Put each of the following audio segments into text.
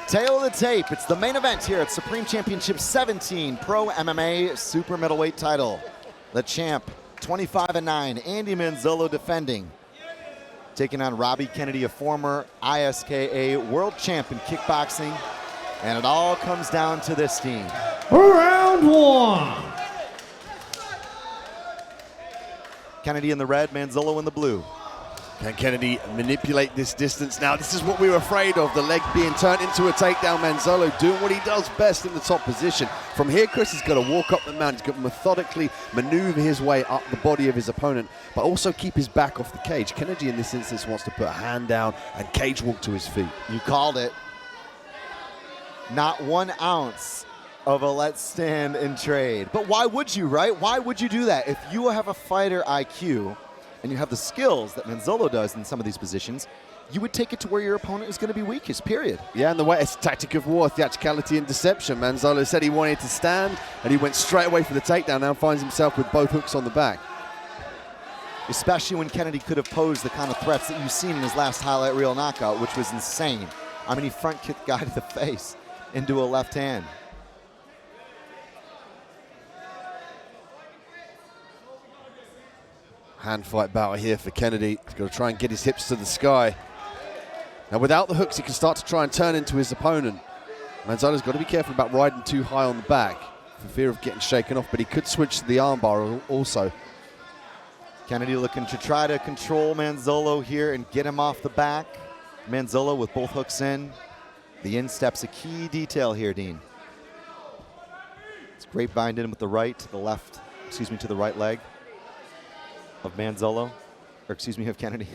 Tail of the tape, it's the main event here at Supreme Championship 17 Pro MMA Super Middleweight title. The champ, 25-9, Andy Manzolo defending. Taking on Robbie Kennedy, a former ISKA world champ in kickboxing. And it all comes down to this team. Round one. Kennedy in the red, Manzolo in the blue. Can Kennedy manipulate this distance? Now, this is what we were afraid of, the leg being turned into a takedown. Manzolo doing what he does best in the top position. From here, Chris has got to walk up the mountain. He's got to methodically maneuver his way up the body of his opponent, but also keep his back off the cage. Kennedy, in this instance, wants to put a hand down and cage walk to his feet. You called it. Not 1 ounce of a let's stand and trade. But why would you, right? Why would you do that? If you have a fighter IQ, and you have the skills that Manzolo does in some of these positions, you would take it to where your opponent is going to be weakest, period. Yeah, and the way it's a tactic of war, theatricality and deception. Manzolo said he wanted to stand, and he went straight away for the takedown. Now finds himself with both hooks on the back. Especially when Kennedy could have posed the kind of threats that you've seen in his last highlight reel knockout, which was insane. I mean, he front kicked the guy to the face into a left hand. Hand fight battle here for Kennedy. He's got to try and get his hips to the sky. Now without the hooks, he can start to try and turn into his opponent. Manzolo's got to be careful about riding too high on the back for fear of getting shaken off, but he could switch to the armbar also. Kennedy looking to try to control Manzolo here and get him off the back. Manzolo with both hooks in. The instep's a key detail here, Dean. It's grapevine in with the right to the left, excuse me, to the right leg of Manzolo, or excuse me, of Kennedy.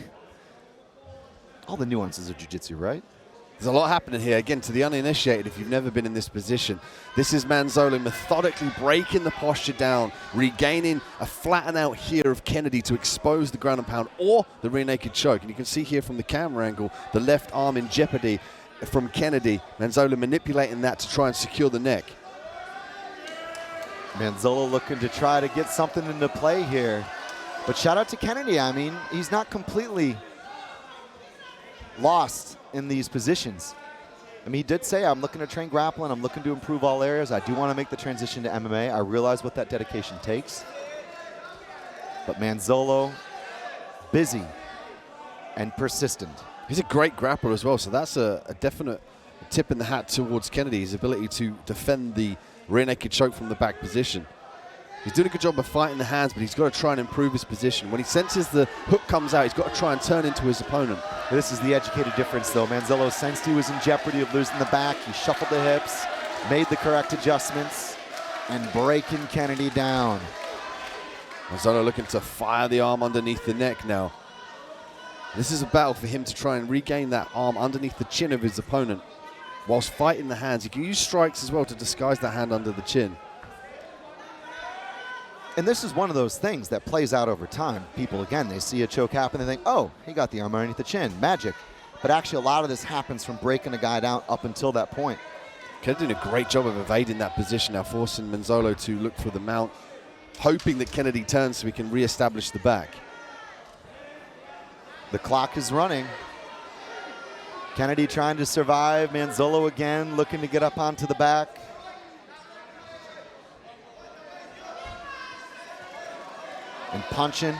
All the nuances of jiu-jitsu, right? There's a lot happening here. Again, to the uninitiated, if you've never been in this position, this is Manzolo methodically breaking the posture down, regaining a flatten out here of Kennedy to expose the ground and pound or the rear naked choke. And you can see here from the camera angle, the left arm in jeopardy from Kennedy. Manzolo manipulating that to try and secure the neck. Manzolo looking to try to get something into play here. But shout out to Kennedy. I mean, he's not completely lost in these positions. I mean, he did say, I'm looking to train grappling. I'm looking to improve all areas. I do want to make the transition to MMA. I realize what that dedication takes. But Manzolo, busy and persistent. He's a great grappler as well, so that's a definite tip in the hat towards Kennedy, his ability to defend the rear naked choke from the back position. He's doing a good job of fighting the hands, but he's got to try and improve his position. When he senses the hook comes out, he's got to try and turn into his opponent. This is the educated difference, though. Manzolo sensed he was in jeopardy of losing the back. He shuffled the hips, made the correct adjustments, and breaking Kennedy down. Manzolo looking to fire the arm underneath the neck now. This is a battle for him to try and regain that arm underneath the chin of his opponent. Whilst fighting the hands, he can use strikes as well to disguise that hand under the chin. And this is one of those things that plays out over time. People, again, they see a choke happen, they think, oh, he got the arm underneath the chin, magic. But actually, a lot of this happens from breaking a guy down up until that point. Kennedy doing a great job of evading that position now, forcing Manzolo to look for the mount, hoping that Kennedy turns so he can reestablish the back. The clock is running. Kennedy trying to survive. Manzolo again looking to get up onto the back. And punching.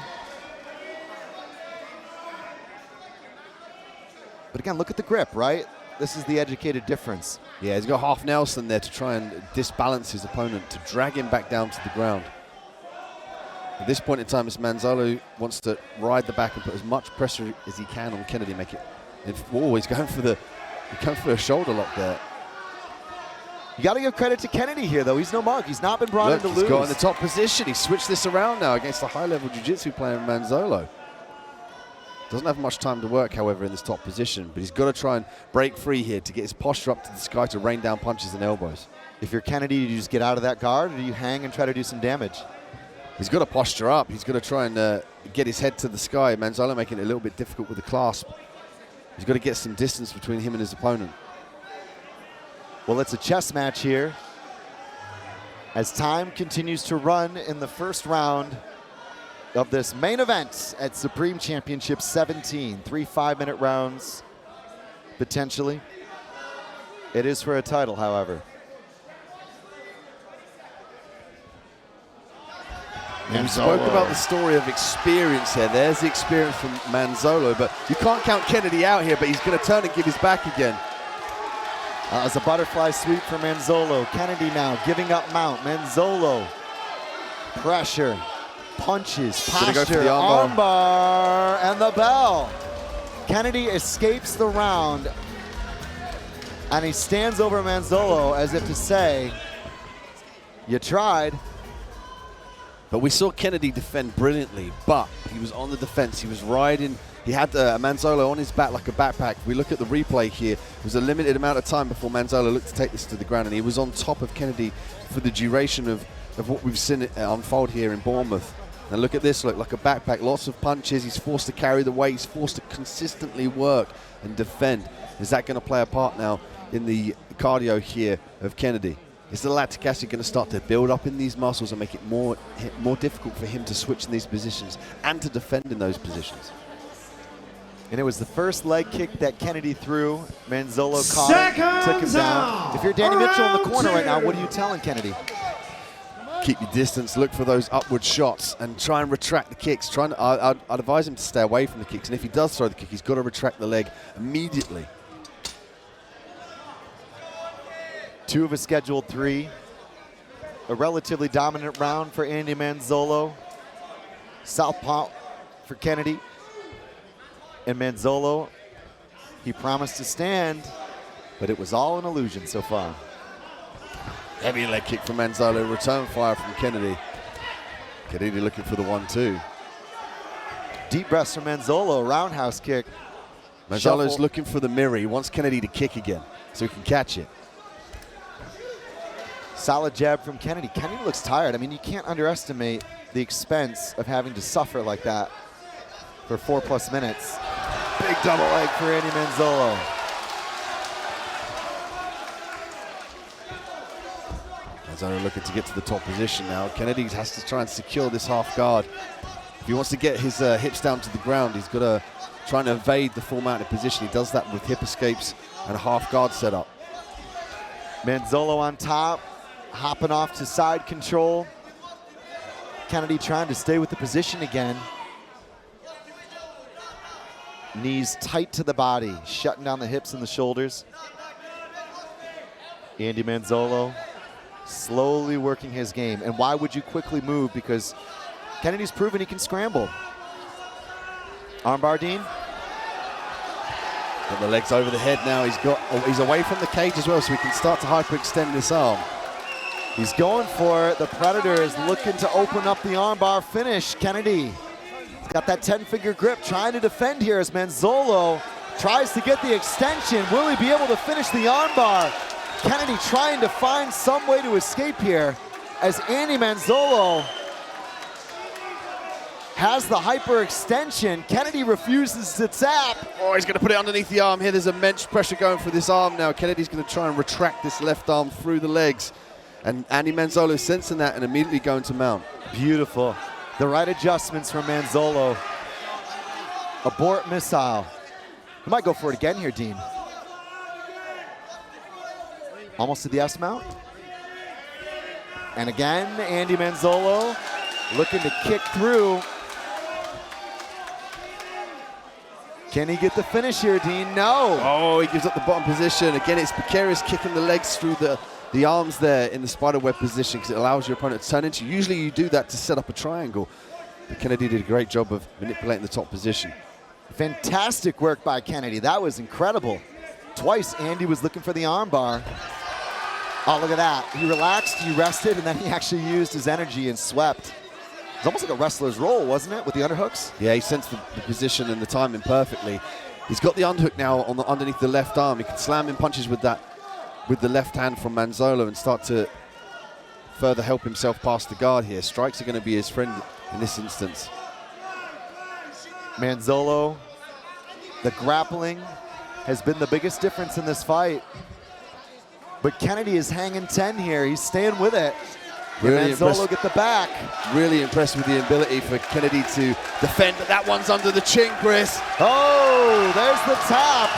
But again, look at the grip, right? This is the educated difference. Yeah, he's got half Nelson there to try and disbalance his opponent, to drag him back down to the ground. At this point in time, as Manzolo wants to ride the back and put as much pressure as he can on Kennedy, make it. Oh, he's going for a shoulder lock there. You got to give credit to Kennedy here, though. He's no mug. He's not been brought in to lose. He's got in the top position. He switched this around now against the high-level jiu-jitsu player Manzolo. Doesn't have much time to work, however, in this top position, but he's got to try and break free here to get his posture up to the sky to rain down punches and elbows. If you're Kennedy, do you just get out of that guard, or do you hang and try to do some damage? He's got to posture up. He's got to try and get his head to the sky. Manzolo making it a little bit difficult with the clasp. He's got to get some distance between him and his opponent. Well, it's a chess match here as time continues to run in the first round of this main event at Supreme Championship 17. 3 5-minute rounds, potentially. It is for a title, however. We spoke about the story of experience here. There's the experience from Manzolo, but you can't count Kennedy out here, but he's going to turn and give his back again. As a butterfly sweep for Manzolo. Kennedy now giving up mount. Manzolo, pressure, punches, posture, go for the armbar, and the bell. Kennedy escapes the round, and he stands over Manzolo as if to say, you tried. But we saw Kennedy defend brilliantly, but he was on the defense. He was riding. He had Manzolo on his back like a backpack. If we look at the replay here, it was a limited amount of time before Manzolo looked to take this to the ground, and he was on top of Kennedy for the duration of what we've seen unfold here in Bournemouth. And look at this, look like a backpack, lots of punches. He's forced to carry the weight. He's forced to consistently work and defend. Is that going to play a part now in the cardio here of Kennedy? Is the lactic acid going to start to build up in these muscles and make it more difficult for him to switch in these positions and to defend in those positions? And it was the first leg kick that Kennedy threw. Manzolo caught it, took him down. If you're Danny Mitchell in the corner right now, what are you telling Kennedy? Keep your distance, look for those upward shots, and try and retract the kicks. I'd advise him to stay away from the kicks, and if he does throw the kick, he's got to retract the leg immediately. 2 of a scheduled 3. A relatively dominant round for Andy Manzolo. Southpaw for Kennedy. And Manzolo, he promised to stand, but it was all an illusion so far. Heavy leg kick from Manzolo, return fire from Kennedy. Kennedy looking for the 1-2. Deep breaths from Manzolo, roundhouse kick. Manzolo's looking for the mirror. He wants Kennedy to kick again so he can catch it. Solid jab from Kennedy. Kennedy looks tired. I mean, you can't underestimate the expense of having to suffer like that for 4+ minutes. Big double leg for Andy Manzolo. Manzolo looking to get to the top position now. Kennedy has to try and secure this half guard. If he wants to get his hips down to the ground, he's got to try and evade the full mounted position. He does that with hip escapes and a half guard setup. Manzolo on top, hopping off to side control. Kennedy trying to stay with the position again. Knees tight to the body, shutting down the hips and the shoulders. Andy Manzolo slowly working his game. And why would you quickly move? Because Kennedy's proven he can scramble. Armbar, Dean. Got the legs over the head now. He's away from the cage as well, so he can start to hyperextend this arm. He's going for it. The Predator is looking to open up the armbar finish. Kennedy. He's got that 10-figure grip, trying to defend here as Manzolo tries to get the extension. Will he be able to finish the armbar? Kennedy trying to find some way to escape here as Andy Manzolo has the hyperextension. Kennedy refuses to tap. Oh, he's going to put it underneath the arm here. There's immense pressure going for this arm now. Kennedy's going to try and retract this left arm through the legs. And Andy Manzolo sensing that and immediately going to mount. Beautiful. The right adjustments from Manzolo. Abort missile. He might go for it again here, Dean. Almost to the S mount. And again, Andy Manzolo looking to kick through. Can he get the finish here, Dean? No. Oh, he gives up the bottom position. Again, it's precarious kicking the legs through the arms there in the spiderweb position because it allows your opponent to turn into. Usually you do that to set up a triangle. But Kennedy did a great job of manipulating the top position. Fantastic work by Kennedy. That was incredible. Twice Andy was looking for the armbar. Oh, look at that. He relaxed, he rested, and then he actually used his energy and swept. It's almost like a wrestler's roll, wasn't it, with the underhooks? Yeah, he sensed the position and the timing perfectly. He's got the underhook now on underneath the left arm. He can slam in punches with the left hand from Manzolo and start to further help himself past the guard here. Strikes are going to be his friend in this instance. Manzolo, the grappling has been the biggest difference in this fight. But Kennedy is hanging 10 here. He's staying with it. Really Manzolo get the back. Really impressed with the ability for Kennedy to defend, but that one's under the chin, Chris. Oh, there's the top.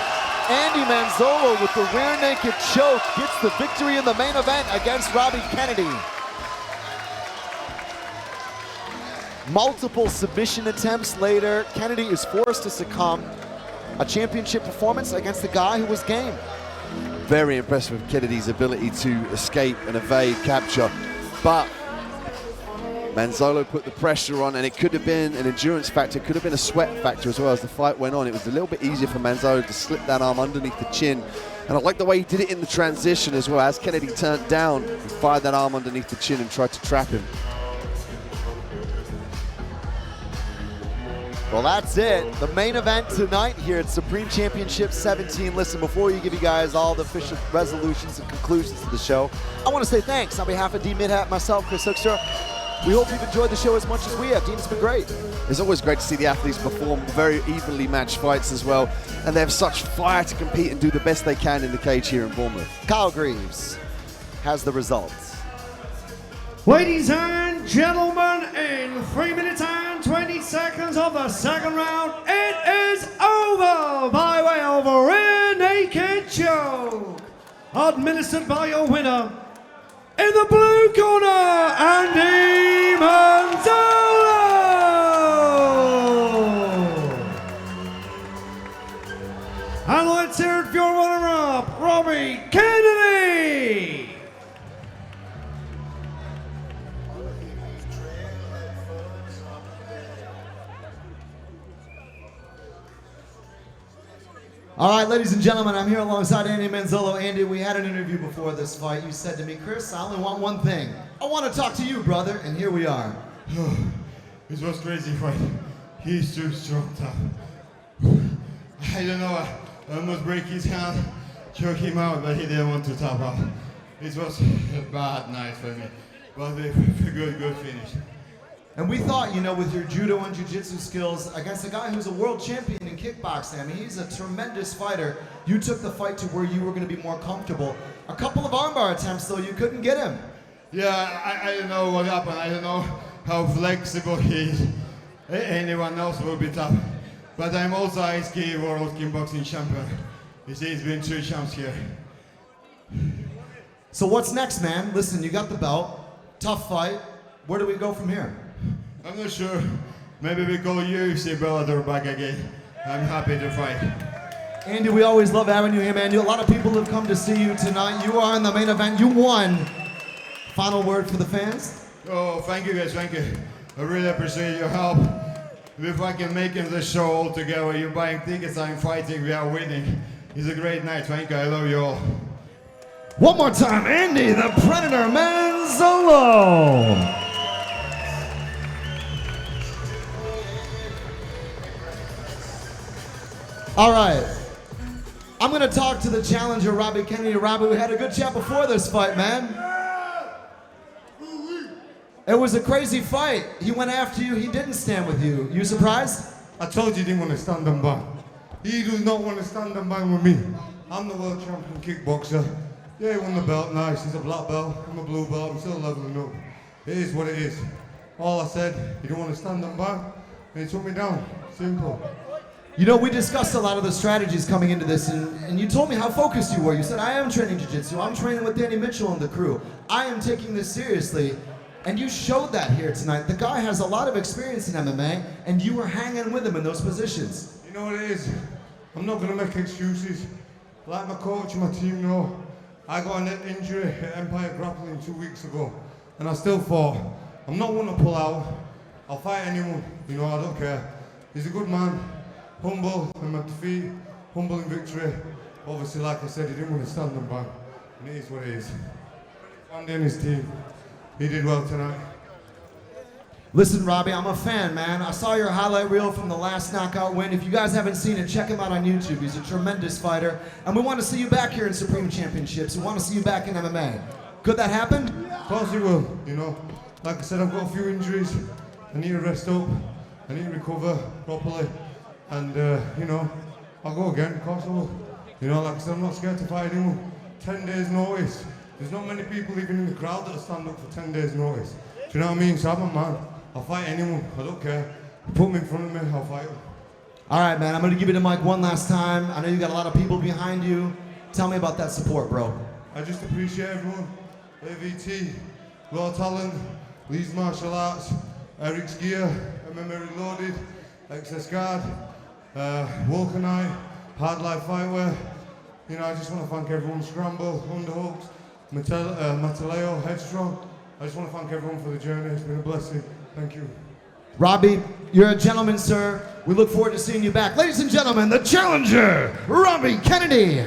Andy Manzolo with the rear naked choke gets the victory in the main event against Robbie Kennedy. Multiple submission attempts later, Kennedy is forced to succumb. A championship performance against the guy who was game. Very impressed with Kennedy's ability to escape and evade capture, but Manzolo put the pressure on, and it could have been an endurance factor, could have been a sweat factor as well. As the fight went on, it was a little bit easier for Manzolo to slip that arm underneath the chin. And I like the way he did it in the transition as well. As Kennedy turned down, he fired that arm underneath the chin and tried to trap him. Well, that's it. The main event tonight here at Supreme Championship 17. Listen, before you give you guys all the official resolutions and conclusions to the show, I want to say thanks on behalf of D Midhat, myself, Chris Hoekstra. We hope you've enjoyed the show as much as we have. Dean, it's been great. It's always great to see the athletes perform very evenly matched fights as well, and they have such fire to compete and do the best they can in the cage here in Bournemouth. Kyle Greaves has the results. Ladies and gentlemen, in 3 minutes and 20 seconds of the second round, it is over by way of a rear naked choke, administered by your winner, in the blue corner, Andy Manzolo! And let's hear it for your runner-up, Robbie Kennedy! All right, ladies and gentlemen, I'm here alongside Andy Manzolo. Andy, we had an interview before this fight. You said to me, Chris, I only want one thing. I want to talk to you, brother, and here we are. It was crazy fight. He's too strong, tough. I don't know, I almost break his hand, choke him out, but he didn't want to tap out. It was a bad night for me, but a good finish. And we thought, you know, with your judo and jiu-jitsu skills against a guy who's a world champion in kickboxing, I mean, he's a tremendous fighter. You took the fight to where you were going to be more comfortable. A couple of armbar attempts, though, you couldn't get him. Yeah, I don't know what happened. I don't know how flexible he is. Anyone else will be tough. But I'm also ISK World Kickboxing Champion. You see, it's been 2 champs here. So what's next, man? Listen, you got the belt. Tough fight. Where do we go from here? I'm not sure. Maybe we call UFC Bellator back again. I'm happy to fight. Andy, we always love having you here, man. A lot of people have come to see you tonight. You are in the main event. You won. Final word for the fans? Oh, thank you guys, thank you. I really appreciate your help. If I can make it the show all together, you're buying tickets, I'm fighting, we are winning. It's a great night, thank you, I love you all. One more time, Andy the Predator Manzolo! All right. I'm going to talk to the challenger, Robbie Kennedy. Robbie, we had a good chat before this fight, man. It was a crazy fight. He went after you. He didn't stand with you. You surprised? I told you he didn't want to stand and bang. He does not want to stand and bang with me. I'm the world champion kickboxer. Yeah, he won the belt, nice. He's a black belt, I'm a blue belt, I'm still leveling up. It is what it is. All I said, he didn't want to stand and bang, and he took me down. Simple. You know, we discussed a lot of the strategies coming into this, and you told me how focused you were. You said, I am training jiu-jitsu. I'm training with Danny Mitchell and the crew. I am taking this seriously. And you showed that here tonight. The guy has a lot of experience in MMA, and you were hanging with him in those positions. You know what it is? I'm not going to make excuses. Like my coach and my team know, I got a neck injury at Empire Grappling 2 weeks ago, and I still fought. I'm not one to pull out. I'll fight anyone, you know, I don't care. He's a good man. Humble in my defeat, humble in victory. Obviously, like I said, he didn't want to stand and bang. And it is what it is. Andy and his team, he did well tonight. Listen, Robbie, I'm a fan, man. I saw your highlight reel from the last knockout win. If you guys haven't seen it, check him out on YouTube. He's a tremendous fighter. And we want to see you back here in Supreme Championships. We want to see you back in MMA. Could that happen? Of course he will, you know. Like I said, I've got a few injuries. I need to rest up. I need to recover properly. And, you know, I'll go again, of course I will. You know, like I said, I'm not scared to fight anyone. 10 days notice. There's not many people even in the crowd that'll stand up for 10 days notice. Do you know what I mean? So I'm a man. I'll fight anyone. I don't care. You put me in front of me, I'll fight them. All right, man, I'm going to give you the mic one last time. I know you got a lot of people behind you. Tell me about that support, bro. I just appreciate everyone. AVT, Raw Talent, Lee's Martial Arts, Eric's Gear, MMA Reloaded, XS Guard, Vulcanite, Hard Life Fightwear. You know, I just want to thank everyone. Scramble, Underhooks, Mataleo, Headstrong. I just want to thank everyone for the journey. It's been a blessing. Thank you. Robbie, you're a gentleman, sir. We look forward to seeing you back. Ladies and gentlemen, the challenger, Robbie Kennedy.